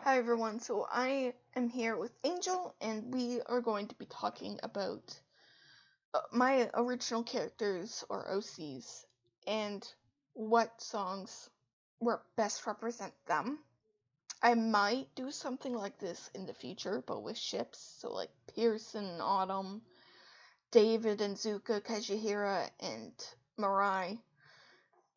Hi everyone, so I am here with Angel, and we are going to be talking about my original characters, or OCs, and what songs best represent them. I might do something like this in the future, but with ships, so like Pearson and Autumn, David and Zuka, Kajihira and Mirai,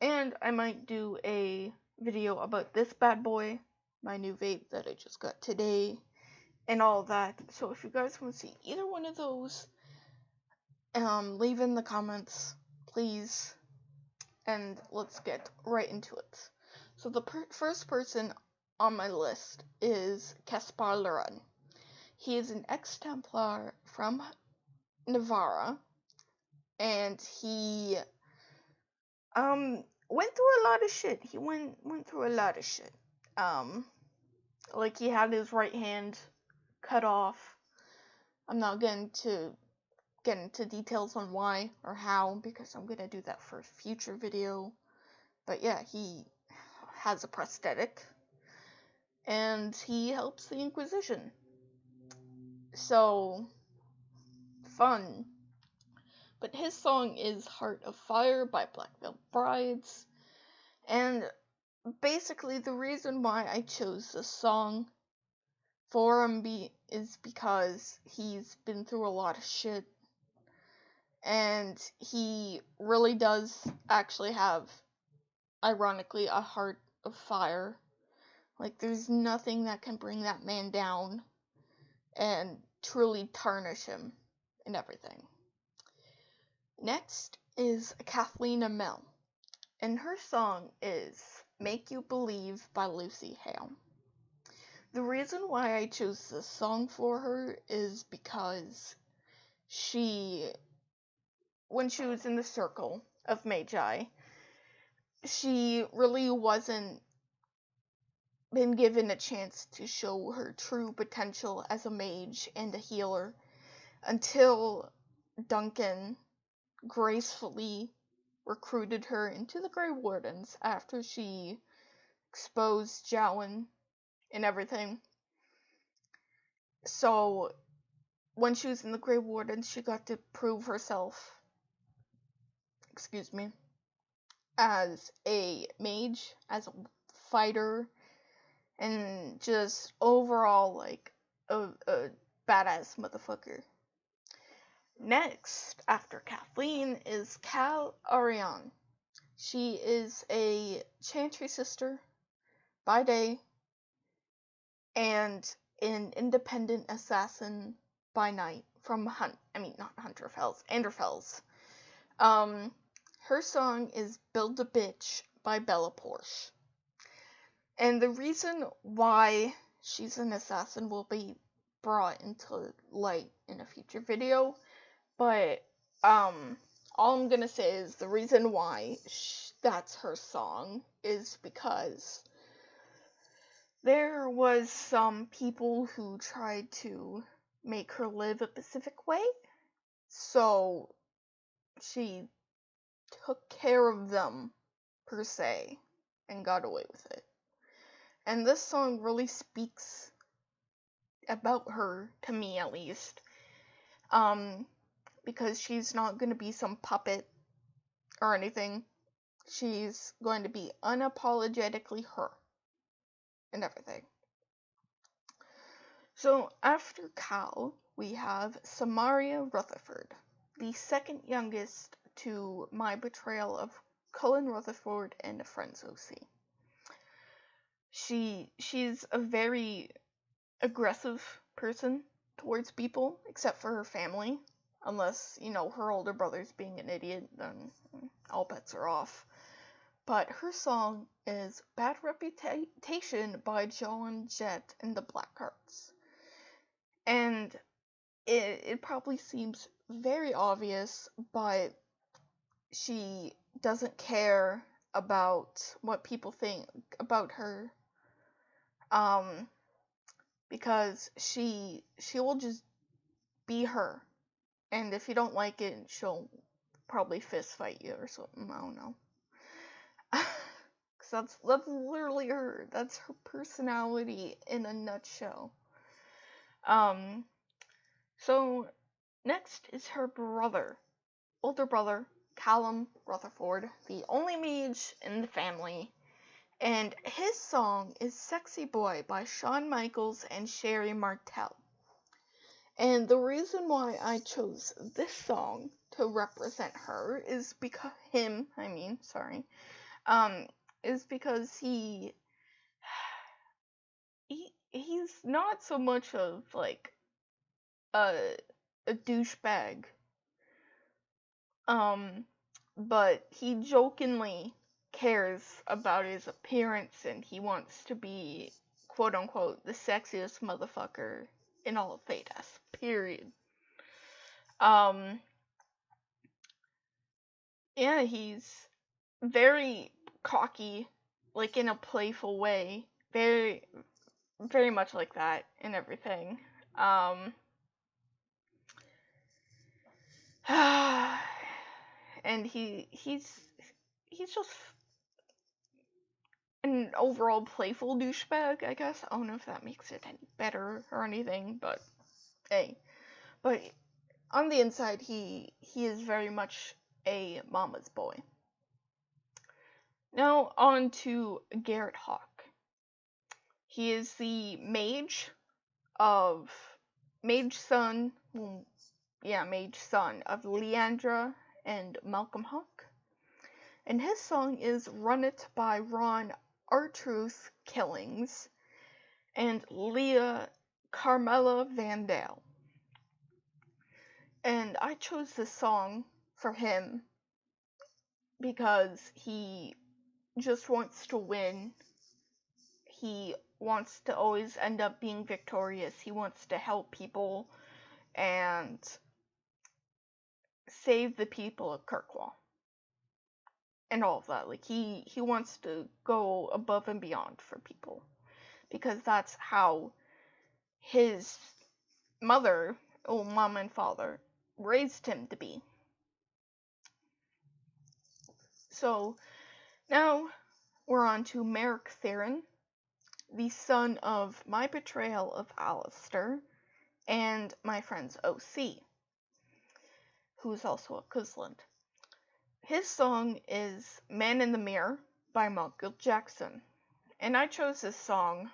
and I might do a video about this bad boy, my new vape that I just got today, and all that. So if you guys want to see either one of those, leave in the comments, please, and let's get right into it. So the first person on my list is Caspar Loren. He is an ex-Templar from Navarra, and he went through a lot of shit. He went through a lot of shit. Like he had his right hand cut off. I'm not going to get into details on why or how, because I'm gonna do that for a future video. But yeah, he has a prosthetic, and he helps the Inquisition. So fun. But his song is Heart of Fire by Black Veil Brides, and basically the reason why I chose this song for him is because he's been through a lot of shit, and he really does actually have, ironically, a heart of fire. Like, there's nothing that can bring that man down and truly tarnish him and everything. Next is Kathleen Amell, and her song is Make You Believe by Lucy Hale. The reason why I chose this song for her is because when she was in the circle of Magi, she really wasn't been given a chance to show her true potential as a mage and a healer until Duncan gracefully recruited her into the Grey Wardens after she exposed Joan and everything. So when she was in the Grey Wardens, she got to prove herself, as a mage, as a fighter, and just overall, like, a badass motherfucker. Next, after Kathleen, is Arinne. She is a chantry sister by day, and an independent assassin by night from Anderfels. Her song is Build a Bitch by Bella Porch. And the reason why she's an assassin will be brought into light in a future video, but all I'm gonna say is the reason why that's her song is because there was some people who tried to make her live a specific way, so she took care of them, per se, and got away with it. And this song really speaks about her, to me at least, because she's not going to be some puppet or anything. She's going to be unapologetically her and everything. So after Kall, we have Samaria Rutherford, the second youngest to my betrayal of Cullen Rutherford and a friend's OC. She's a very aggressive person towards people, except for her family. Unless, her older brother's being an idiot, then all bets are off. But her song is Bad Reputation by Joan, Jett, and the Blackhearts. And it probably seems very obvious, but she doesn't care about what people think about her, because she will just be her, and if you don't like it, she'll probably fist fight you or something. I don't know. 'Cause that's literally her. That's her personality in a nutshell. So next is her brother, older brother, Callum Rutherford, the only mage in the family. And his song is Sexy Boy by Shawn Michaels and Sherri Martel. And the reason why I chose this song to represent her is because is because he's not so much of like a douchebag, but he jokingly cares about his appearance and he wants to be quote unquote the sexiest motherfucker in all of Thedas, period. Yeah, he's very cocky, like in a playful way, very very much like that and everything. And he's just an overall playful douchebag, I guess. I don't know if that makes it any better or anything, but hey. But on the inside, he is very much a mama's boy. Now on to Garrett Hawke. He is the mage son of Leandra and Malcolm Hawke. And his song is Run It by Ron Artruth Killings and Leah Carmella Vandale. And I chose this song for him because he just wants to win. He wants to always end up being victorious. He wants to help people and save the people of Kirkwall. And all of that. Like, he wants to go above and beyond for people. Because that's how his mom and father, raised him to be. So, now we're on to Maric Theirin, the son of my betrayal of Alistair and my friend's OC, who's also a Cusland. His song is Man in the Mirror by Michael Jackson. And I chose this song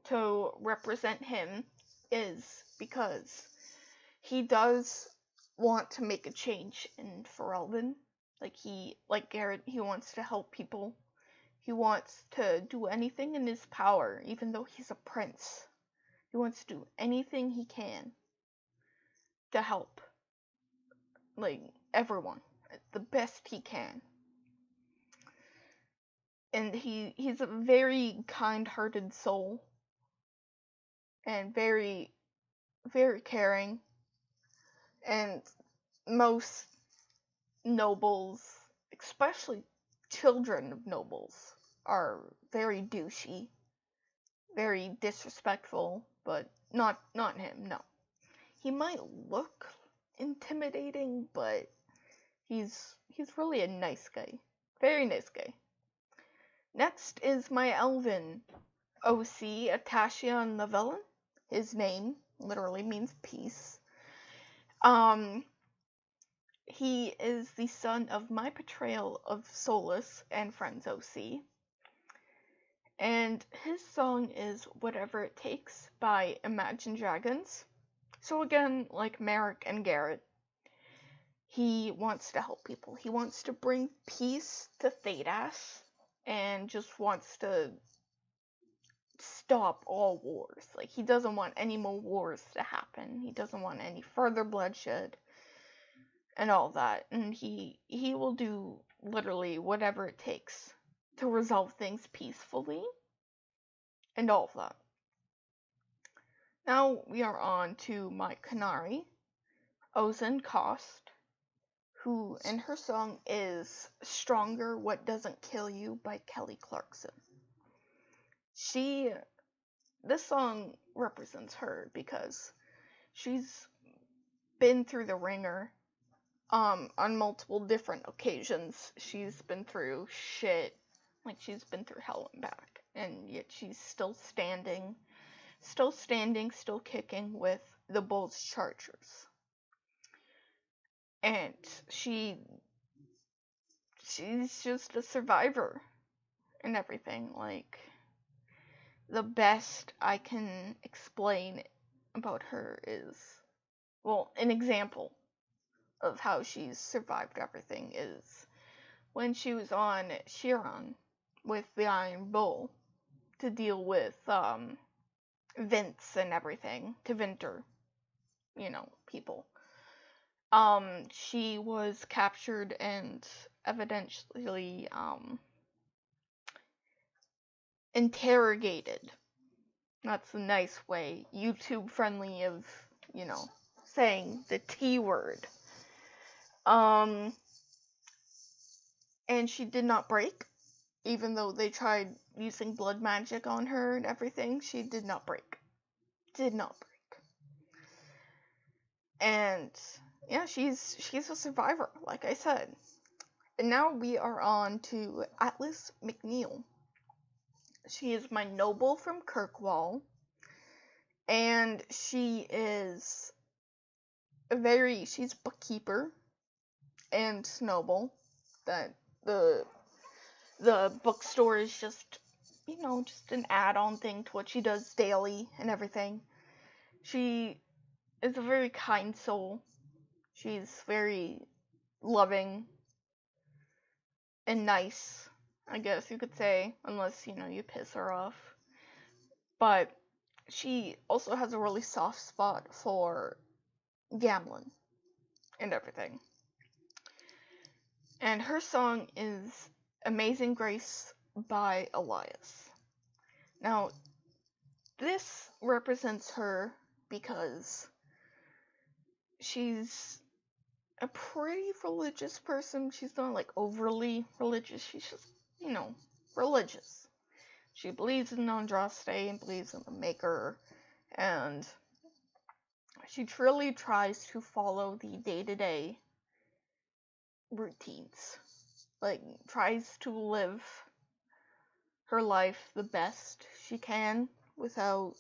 to represent him is because he does want to make a change in Ferelden. Like Garrett, he wants to help people. He wants to do anything in his power, even though he's a prince. He wants to do anything he can to help, like, everyone, the best he can. And he's a very kind-hearted soul, and very, very caring, and most nobles, especially children of nobles, are very douchey, very disrespectful, but not him, no. He might look intimidating, but he's really a nice guy. Very nice guy. Next is my elven OC, Atish'an Lavellan. His name literally means peace. He is the son of my betrayal of Solus and friends OC. And his song is Whatever It Takes by Imagine Dragons. So again, like Maric and Garrett, he wants to help people. He wants to bring peace to Thedas and just wants to stop all wars. Like, he doesn't want any more wars to happen. He doesn't want any further bloodshed and all that. And he will do literally whatever it takes to resolve things peacefully and all of that. Now we are on to my Canary, Ozan Kost, who in her song is Stronger What Doesn't Kill You by Kelly Clarkson. This song represents her because she's been through the ringer on multiple different occasions. She's been through shit Like, she's been through hell and back, and yet she's still standing, still kicking with the Bulls Chargers. And she's just a survivor and everything. Like, the best I can explain about her is, well, an example of how she's survived everything is when she was on Chiron with the Iron Bull to deal with Vince and everything, to Vinter, people. She was captured and evidently interrogated. That's a nice way, YouTube friendly, of, saying the T word. And she did not break, even though they tried using blood magic on her and everything. She did not break. And yeah, she's a survivor, like I said. And now we are on to Atlas McNeil. She is my noble from Kirkwall, and she's bookkeeper and noble. That the bookstore is just an add-on thing to what she does daily and everything. She is a very kind soul. She's very loving and nice, I guess you could say, unless, you piss her off. But she also has a really soft spot for gambling and everything. And her song is Amazing Grace by Elias. Now, this represents her because she's a pretty religious person. She's not like overly religious. She's just, religious. She believes in Andraste and believes in the Maker, and she truly tries to follow the day-to-day routines. Like, tries to live her life the best she can without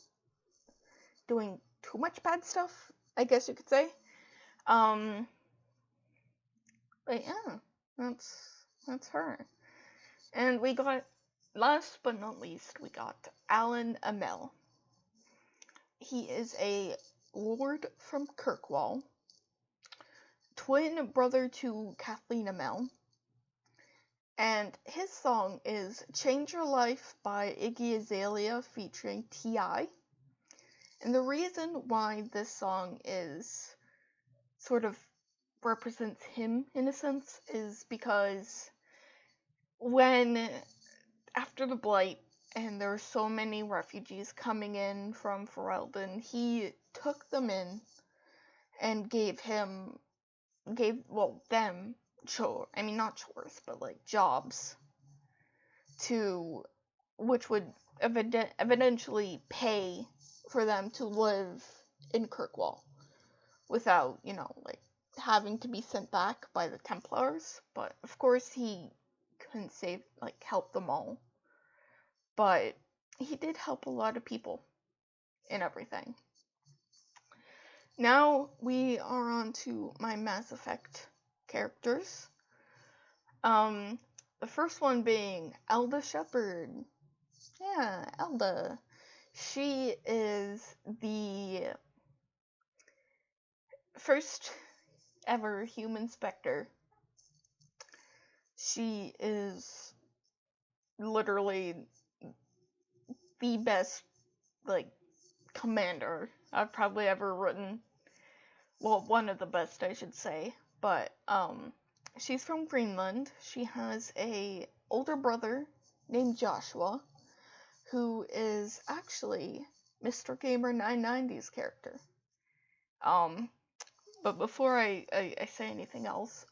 doing too much bad stuff, I guess you could say. But yeah, that's her. And we got, last but not least, we got Alan Amell. He is a lord from Kirkwall, twin brother to Kathleen Amell, and his song is Change Your Life by Iggy Azalea featuring T.I. And the reason why this song is sort of represents him in a sense is because when, after the Blight, and there were so many refugees coming in from Ferelden, he took them in and gave them not chores, but like jobs which would eventually pay for them to live in Kirkwall without, having to be sent back by the Templars. But of course he couldn't help them all. But he did help a lot of people and everything. Now we are on to my Mass Effect characters. The first one being Alba Shepherd. Yeah, Alba. She is the first ever human Spectre. She is literally the best, commander I've probably ever written. Well, one of the best, I should say. But, she's from Greenland. She has a older brother named Joshua, who is actually Mr. Gamer 990's character. But before I say anything else,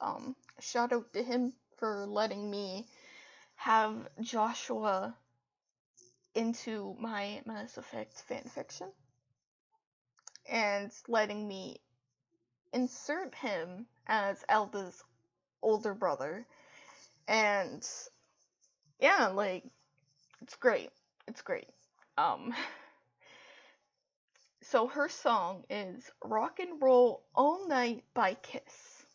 shout out to him for letting me have Joshua into my Mass Effect fanfiction, and letting me insert him as Alba's older brother, and yeah, like, it's great. It's great. Um, so her song is Rock and Roll All Night by Kiss.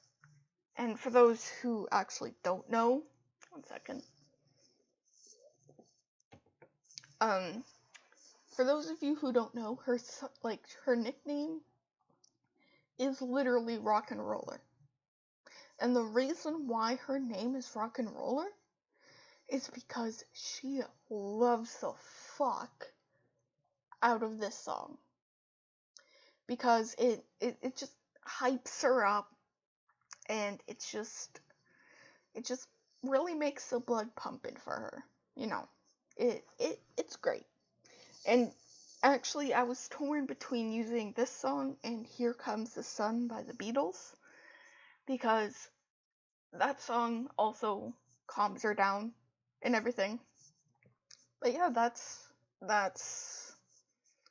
And for those who actually don't know, one second. For those of you who don't know, her nickname is literally Rock and Roller. And the reason why her name is Rock and Roller is because she loves the fuck out of this song. Because it just hypes her up, and it just really makes the blood pumping for her. You know, it's great. And actually, I was torn between using this song and Here Comes the Sun by the Beatles, because that song also calms her down and everything. But yeah, that's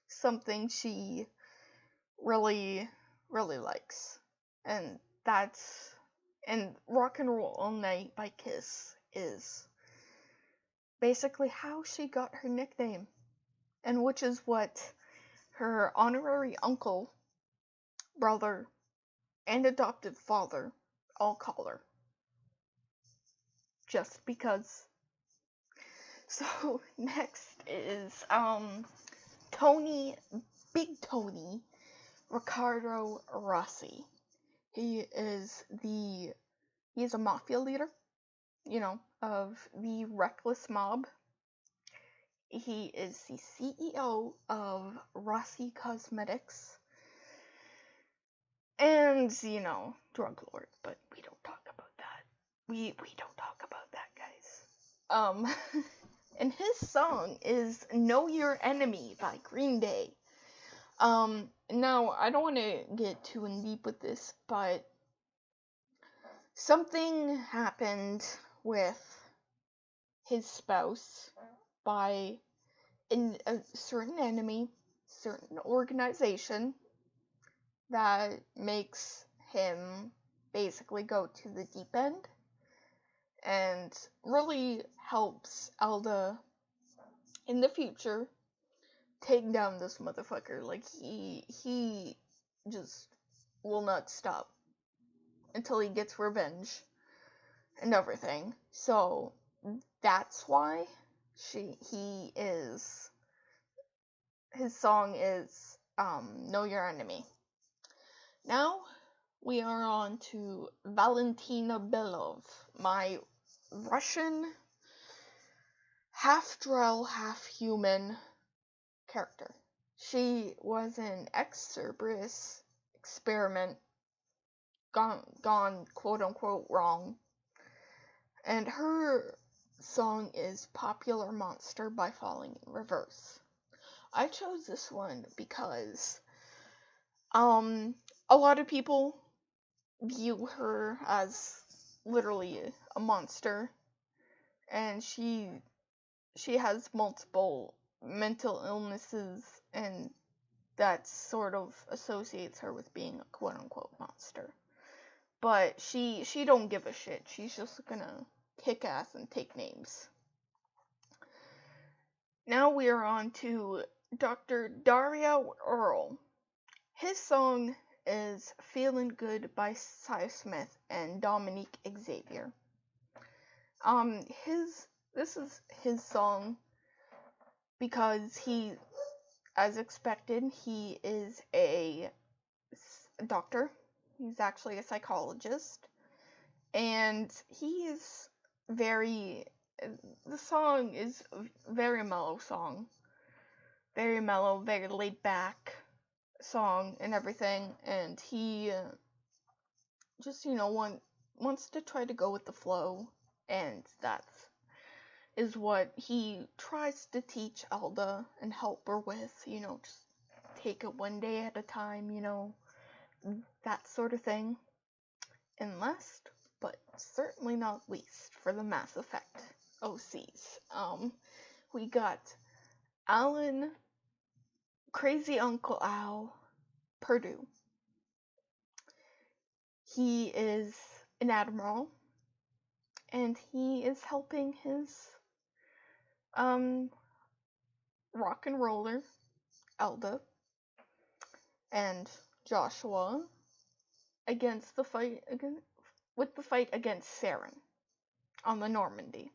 something she really, really likes. And Rock and Roll All Night by Kiss is basically how she got her nickname, and which is what her honorary uncle, brother, and adopted father all call her. Just because. So next is Big Tony Riccardo Rossi. He's a mafia leader, of the Reckless Mob. He is the CEO of Rossi Cosmetics. And, drug lord, but we don't talk about that. We don't talk about that, guys. And his song is Know Your Enemy by Green Day. Now, I don't want to get too in deep with this, but something happened with his spouse by a certain enemy, certain organization that makes him basically go to the deep end, and really helps Alda in the future take down this motherfucker. Like, he just will not stop until he gets revenge and everything. So that's why his song is Know Your Enemy. Now we are on to Valentina Belov, my Russian half drow, half human character. She was an ex-Cerberus experiment gone quote unquote wrong, and her song is Popular Monster by Falling in Reverse. I chose this one because a lot of people view her as literally a monster, and she has multiple mental illnesses, and that sort of associates her with being a quote unquote monster. But she don't give a shit. She's just gonna kick ass and take names. Now we are on to Dr. Daria Earl. His song is Feeling Good by Cy Smith and Dominique Xavier. This is his song because he, as expected, he is a doctor. He's actually a psychologist, and the song is a very mellow song. Very mellow, very laid back song and everything, and he just, wants to try to go with the flow, and that is what he tries to teach Alda and help her with, just take it one day at a time, that sort of thing. And last, but certainly not least, for the Mass Effect OCs, we got Alan Crazy Uncle Al Purdue. He is an admiral, and he is helping his Um, Rock and Roller, Elda, and Joshua against the fight against Theirin on the Normandy.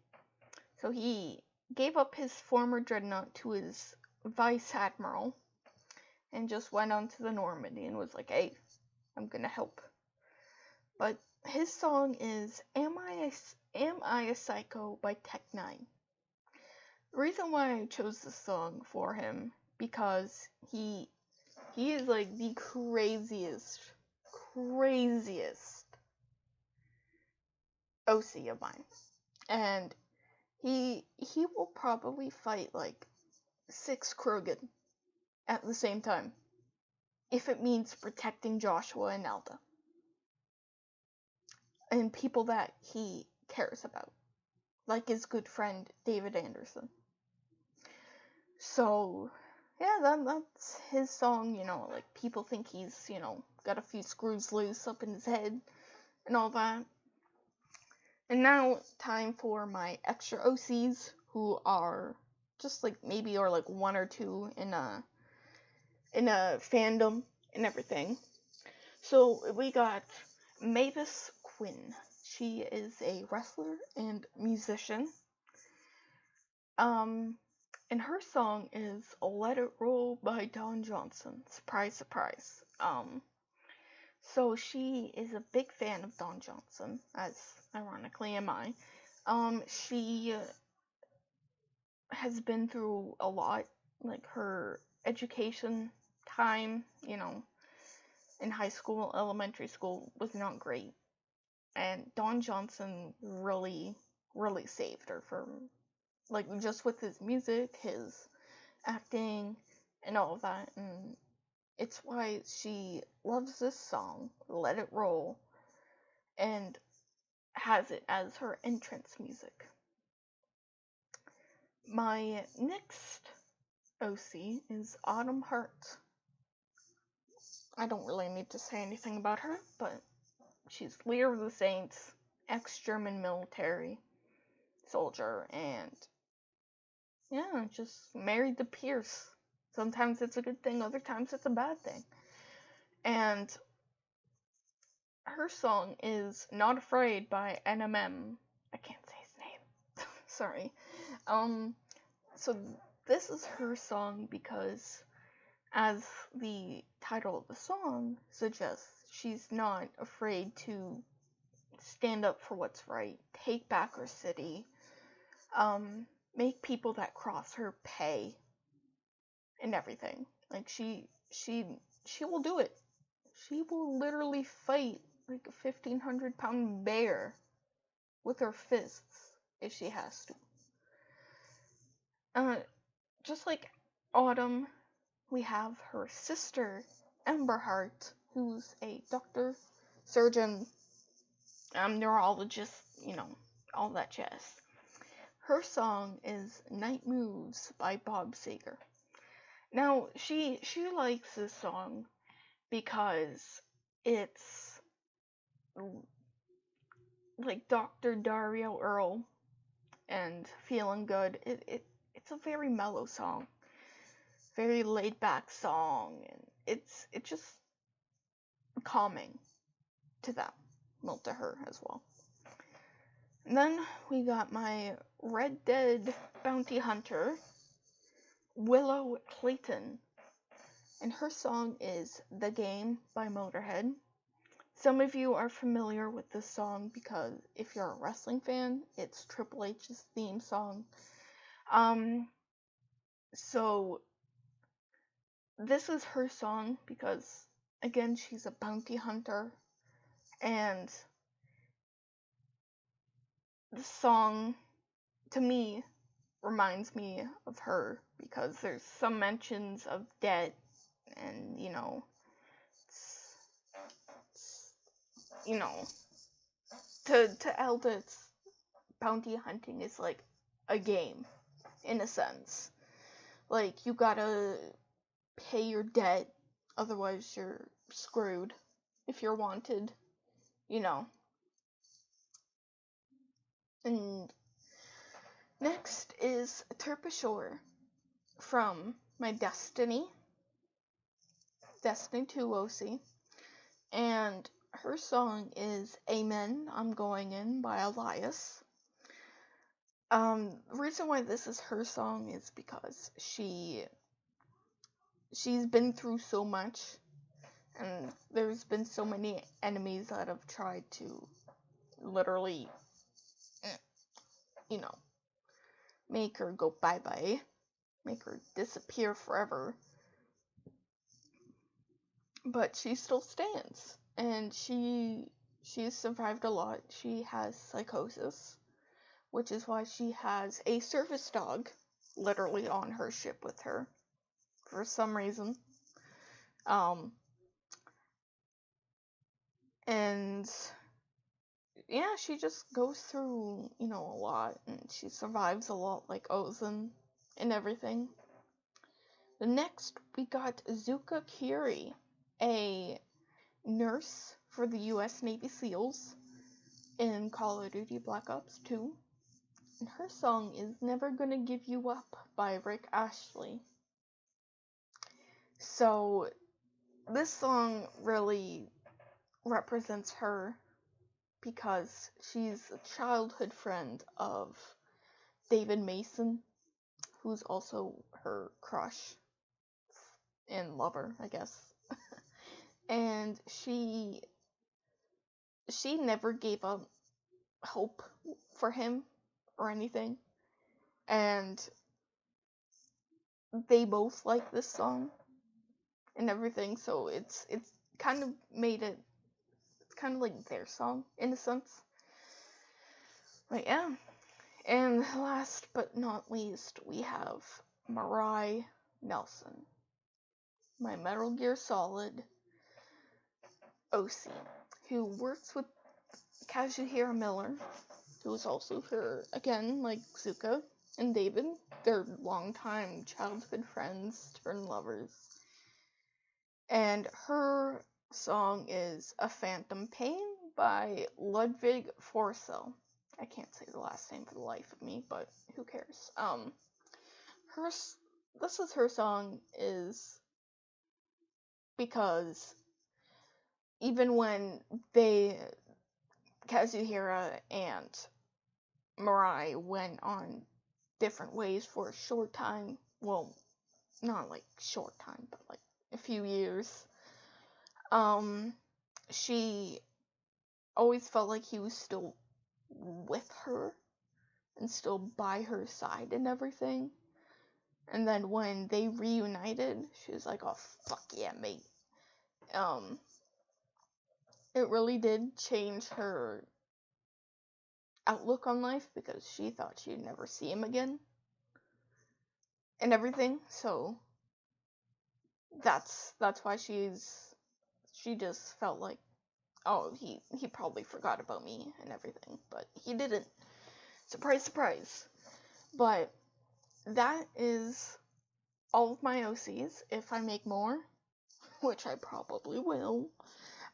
So he gave up his former dreadnought to his vice admiral and just went onto the Normandy and was like, "Hey, I'm gonna help." But his song is "Am I a Psycho" by Tech Nine. The reason why I chose this song for him because he is like the craziest OC of mine, and he will probably fight like 6 Krogan at the same time if it means protecting Joshua and Elda and people that he cares about, like his good friend David Anderson. So yeah, that's his song. Like people think he's got a few screws loose up in his head and all that. And now time for my extra OCs who are just like maybe or like 1 or 2 in a fandom and everything. So we got Mavis Quinn. She is a wrestler and musician. And her song is "Let It Roll" by Don Johnson. Surprise, surprise. So she is a big fan of Don Johnson, as ironically am I. She has been through a lot, like her education time, in high school, elementary school was not great. And Don Johnson really, really saved her from, like, just with his music, his acting, and all of that. And it's why she loves this song, "Let It Roll," and has it as her entrance music. My next OC is Autumn Heart. I don't really need to say anything about her, but she's leader of the Saints, ex-German military soldier, and yeah, just married to Pierce. Sometimes it's a good thing, other times it's a bad thing. And her song is "Not Afraid" by NMM. I can't say his name. Sorry. So this is her song because, as the title of the song suggests, she's not afraid to stand up for what's right, take back her city, make people that cross her pay, and everything. Like she will do it. She will literally fight like a 1,500-pound bear with her fists if she has to. Just like Autumn, we have her sister, Emberheart, who's a doctor, surgeon, neurologist, all that jazz. Her song is "Night Moves" by Bob Seger. Now, she likes this song because it's like Dr. Daria Earl and Feeling Good. It's a very mellow song, very laid back song, and it's just calming to them, well, to her as well. And then we got my Red Dead bounty hunter, Willow Clayton, and her song is "The Game" by Motorhead. Some of you are familiar with this song because if you're a wrestling fan, it's Triple H's theme song. So this is her song because, again, she's a bounty hunter, and this song, to me, reminds me of her because there's some mentions of debt, and to Elda, it's bounty hunting is like a game in a sense. Like you gotta pay your debt, otherwise you're screwed if you're wanted, And Next is Terpsichore from my Destiny 2 OC, and her song is Amen, I'm Going In by Elias. The reason why this is her song is because she's been through so much, and there's been so many enemies that have tried to literally, make her go bye-bye, make her disappear forever. But she still stands, and she's survived a lot. She has psychosis, which is why she has a service dog literally on her ship with her for some reason. And yeah, she just goes through, a lot, and she survives a lot like Ozan and everything. The next, we got Zuka Kiri, a nurse for the US Navy SEALs in Call of Duty Black Ops 2. And her song is Never Gonna Give You Up by Rick Astley. So, this song really represents her because she's a childhood friend of David Mason, who's also her crush and lover, I guess. And she never gave up hope for him or anything. And they both like this song and everything, so it's kind of made it, it's kind of like their song in a sense. But yeah. And last but not least, we have Mariah Nelson, my Metal Gear Solid OC, who works with Kazuhira Miller, who is also her, again, like Zuka and David. They're longtime childhood friends turned lovers. And her song is A Phantom Pain by Ludwig Forsell. I can't say the last name for the life of me, but who cares? This is her song is because even when Kazuhira and Mariah went on different ways for a short time, well, not like short time, but like a few years, she always felt like he was still with her and still by her side and everything. And then when they reunited, she was like, oh, fuck yeah, mate. It really did change her outlook on life because she thought she'd never see him again and everything. So that's why she just felt like, oh, he probably forgot about me and everything, but he didn't. Surprise, surprise. But that is all of my OCs. If I make more, which I probably will,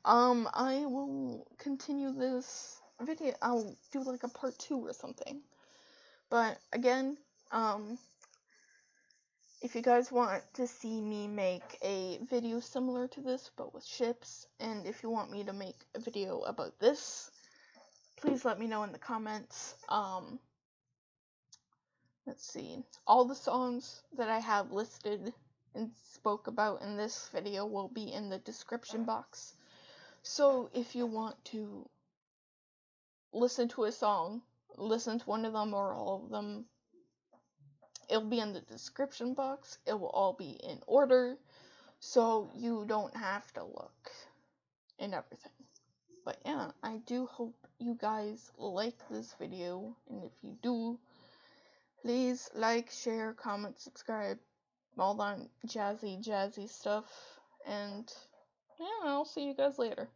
I will continue this video. I'll do like a part 2 or something. But again, if you guys want to see me make a video similar to this, but with ships, and if you want me to make a video about this, please let me know in the comments. Let's see. All the songs that I have listed and spoke about in this video will be in the description box. So if you want to listen to a song, listen to one of them or all of them, it'll be in the description box. It will all be in order, so you don't have to look and everything. But yeah, I do hope you guys like this video, and if you do, please like, share, comment, subscribe, all that jazzy stuff, and yeah, I'll see you guys later.